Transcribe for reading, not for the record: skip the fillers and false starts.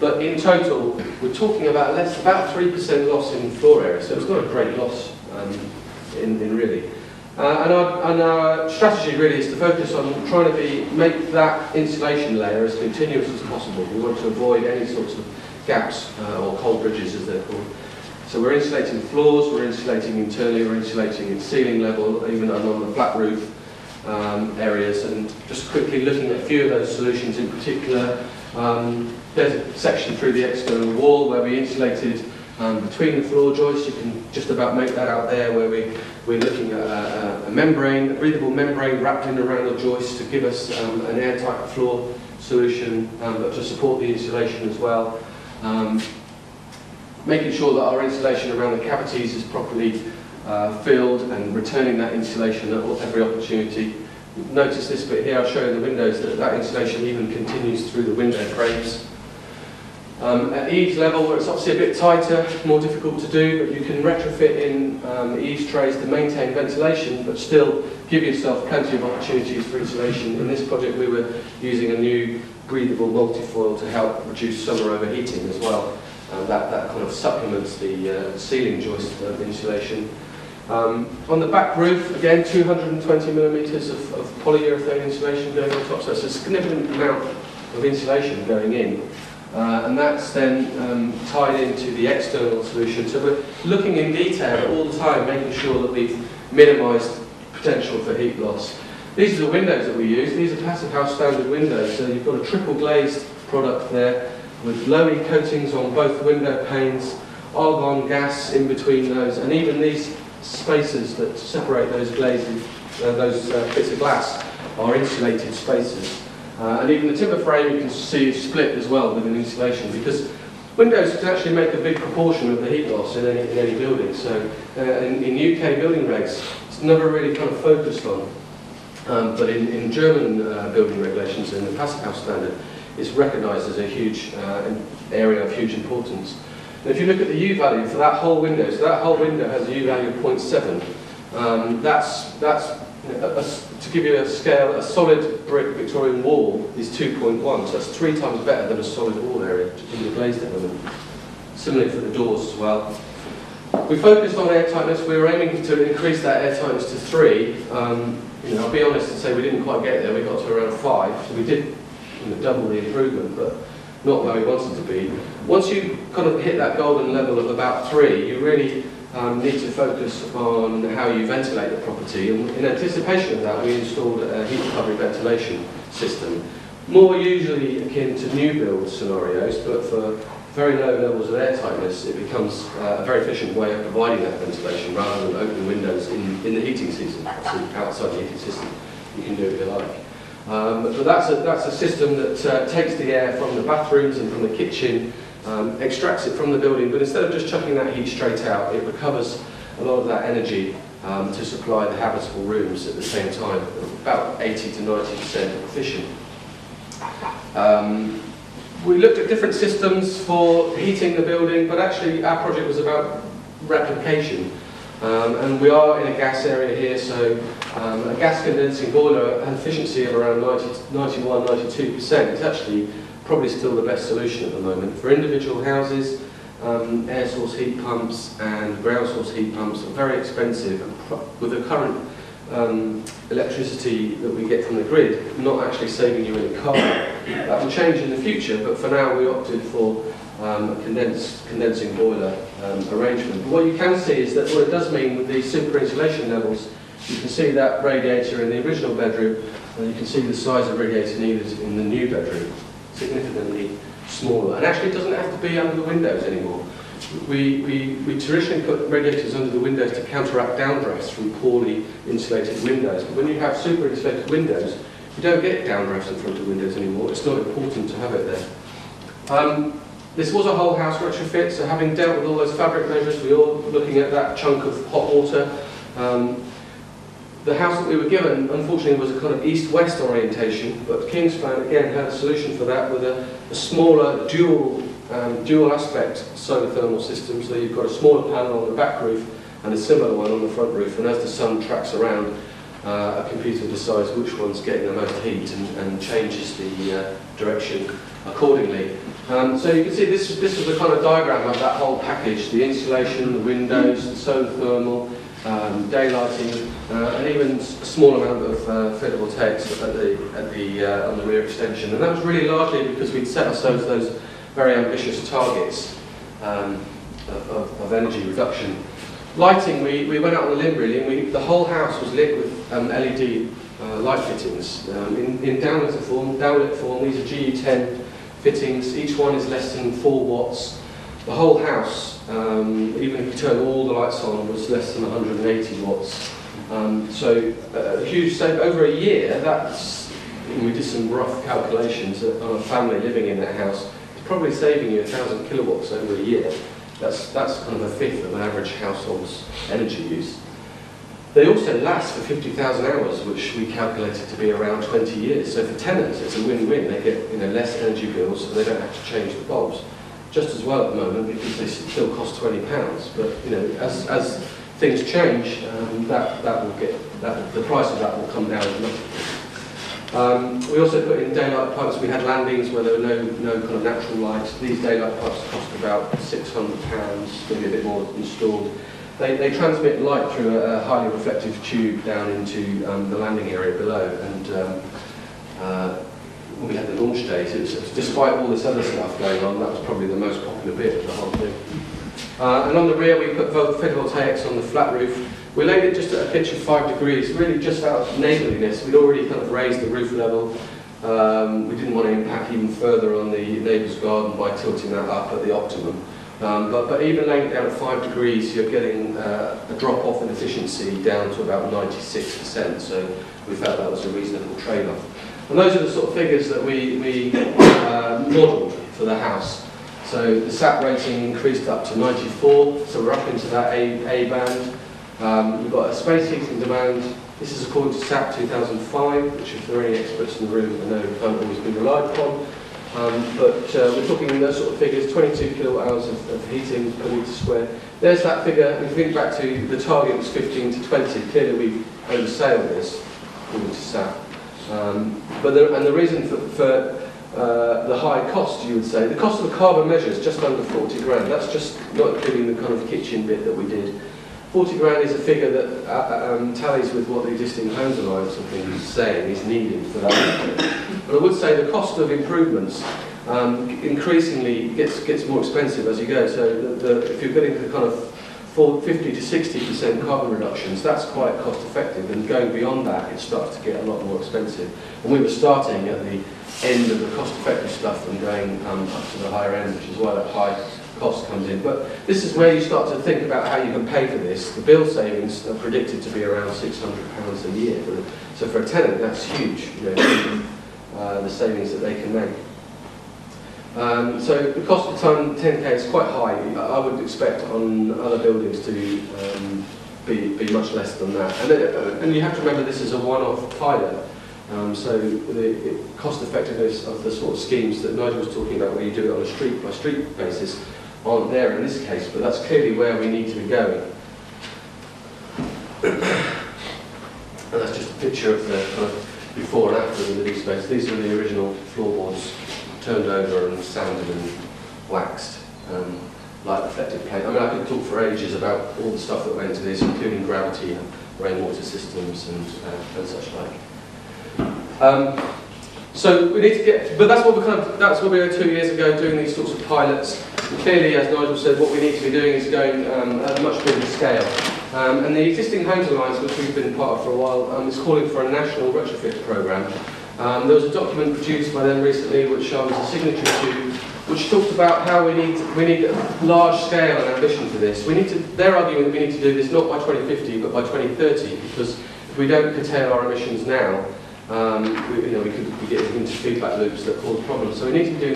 But in total, we're talking about about 3% loss in floor area, so it's not a great loss in really. And our strategy really is to focus on trying to make that insulation layer as continuous as possible. We want to avoid any sorts of gaps or cold bridges as they're called. So we're insulating floors, we're insulating internally, we're insulating at ceiling level, even on the flat roof areas. And just quickly looking at a few of those solutions in particular, there's a section through the external wall where we insulated between the floor joists. You can just about make that out there, where we're looking at a membrane, a breathable membrane wrapped in around the joist to give us an airtight floor solution, but to support the insulation as well. Making sure that our insulation around the cavities is properly filled and returning that insulation at every opportunity. Notice this bit here, I'll show you the windows, that insulation even continues through the window frames. At eaves level, where it's obviously a bit tighter, more difficult to do, but you can retrofit in eaves trays to maintain ventilation, but still give yourself plenty of opportunities for insulation. In this project, we were using a new breathable multifoil to help reduce summer overheating as well. That kind of supplements the ceiling joist insulation. On the back roof, again, 220mm of polyurethane insulation going on top, so it's a significant amount of insulation going in. And that's then tied into the external solution. So we're looking in detail all the time, making sure that we've minimised potential for heat loss. These are the windows that we use. These are passive house standard windows, so you've got a triple glazed product there with low-E coatings on both window panes, argon gas in between those, and even these spaces that separate those glazes, those bits of glass, are insulated spaces. And even the timber frame you can see is split as well with an insulation, because windows can actually make a big proportion of the heat loss in any building. So in UK building regs, it's never really kind of focused on. But in German building regulations, in the passive house standard, it's recognised as a huge area of huge importance. And if you look at the U value for that whole window, so that whole window has a U value of 0.7. That's to give you a scale, a solid brick Victorian wall is 2.1, so that's 3 times better than a solid wall area in the glazed element. Similarly for the doors as well. We focused on airtightness. We were aiming to increase that airtightness to 3. I'll be honest and say we didn't quite get there. We got to around 5, so we did double the improvement, but not where we wanted to be. Once you kind of hit that golden level of about 3, you really need to focus on how you ventilate the property. And in anticipation of that, we installed a heat recovery ventilation system, more usually akin to new build scenarios, but for very low levels of airtightness, it becomes a very efficient way of providing that ventilation rather than open windows in the heating season. So outside the heating system, you can do it if you like. But that's a system that takes the air from the bathrooms and from the kitchen, extracts it from the building, but instead of just chucking that heat straight out, it recovers a lot of that energy to supply the habitable rooms at the same time, about 80 to 90% efficient. We looked at different systems for heating the building, but actually our project was about replication. And we are in a gas area here, so a gas condensing boiler has efficiency of around 91, 92%. It's actually probably still the best solution at the moment. For individual houses, air source heat pumps and ground source heat pumps are very expensive, and with the current electricity that we get from the grid, not actually saving you any carbon. That will change in the future, but for now we opted for a condensing boiler arrangement. But what you can see is that what it does mean with these super insulation levels, you can see that radiator in the original bedroom, and you can see the size of radiator needed in the new bedroom, significantly smaller. And actually it doesn't have to be under the windows anymore. We traditionally put radiators under the windows to counteract downdrafts from poorly insulated windows. But when you have super insulated windows, you don't get downdrafts in front of windows anymore. It's not important to have it there. This was a whole house retrofit, so having dealt with all those fabric measures, we were looking at that chunk of hot water. The house that we were given, unfortunately, was a kind of east-west orientation, but Kingsplan, again, had a solution for that with a smaller dual aspect solar thermal system. So you've got a smaller panel on the back roof and a similar one on the front roof, and as the sun tracks around, a computer decides which one's getting the most heat and changes the direction accordingly. So you can see this was the kind of diagram of that whole package: the insulation, the windows, the solar thermal, daylighting, and even a small amount of photovoltaics on the rear extension. And that was really largely because we'd set ourselves those very ambitious targets of energy reduction. Lighting, we went out on a limb really, and the whole house was lit with LED light fittings in downlit form. These are GU10 fittings. Each one is less than 4 watts. The whole house, even if you turn all the lights on, was less than 180 watts. So a huge save over a year. We did some rough calculations on a family living in that house. It's probably saving you 1,000 kilowatts over a year. That's kind of a fifth of an average household's energy use. They also last for 50,000 hours, which we calculated to be around 20 years. So for tenants, it's a win-win. They get less energy bills, and they don't have to change the bulbs. Just as well at the moment, because they still cost £20. But as things change, the price of that will come down dramatically. We also put in daylight pipes. We had landings where there were no kind of natural light. These daylight pipes cost about £600, maybe a bit more installed. They transmit light through a highly reflective tube down into the landing area below. And when we had the launch date, despite all this other stuff going on, that was probably the most popular bit of the whole thing. And on the rear, we put photovoltaics on the flat roof. We laid it just at a pitch of 5 degrees, really just out of neighbourliness. We'd already kind of raised the roof level. We didn't want to impact even further on the neighbour's garden by tilting that up at the optimum. But even laying it down at 5 degrees, you're getting a drop-off in efficiency down to about 96%. So we felt that was a reasonable trade-off. And those are the sort of figures that we modelled for the house. So the SAP rating increased up to 94, so we're up into that A band. We've got a space heating demand. This is according to SAP 2005, which if there are any experts in the room, I know haven't always been relied upon. But we're talking in those sort of figures, 22 kilowatt hours of heating per metre square. There's that figure. If you think back to the target was 15 to 20, clearly we oversailed this according to SAP. And the reason for the high cost, you would say, the cost of the carbon measure is just under 40 grand. That's just not including the kind of kitchen bit that we did. 40 grand is a figure that tallies with what the existing Homes Alliance I think is saying is needed for that. But I would say the cost of improvements increasingly gets more expensive as you go. So if you're getting the kind of 50 to 60% carbon reductions, that's quite cost effective, and going beyond that it starts to get a lot more expensive. And we were starting at the end of the cost effective stuff and going up to the higher end, which is why that high cost comes in. But this is where you start to think about how you can pay for this. The bill savings are predicted to be around £600 a year. So for a tenant, that's huge, the savings that they can make. So the cost per tonne, 10k, is quite high. I would expect on other buildings to be much less than that. And you have to remember this is a one-off pilot. So the cost effectiveness of the sort of schemes that Nigel was talking about, where you do it on a street-by-street basis, aren't there in this case, but that's clearly where we need to be going. And that's just a picture of the kind of before and after the living space. These are the original floorboards, turned over and sanded and waxed, light reflective plate. I mean, I could talk for ages about all the stuff that went into this, including gravity and rainwater systems and such like. So we need to get, but that's what we were 2 years ago, doing these sorts of pilots. And clearly, as Nigel said, what we need to be doing is going at a much bigger scale. And the existing Homes Alliance, which we've been part of for a while, is calling for a national retrofit programme. There was a document produced by them recently, which I was a signatory to, which talked about how we need a large scale and ambition for this. They're arguing that we need to do this not by 2050, but by 2030, because if we don't curtail our emissions now, we could be getting into feedback loops that cause problems. So we need to be doing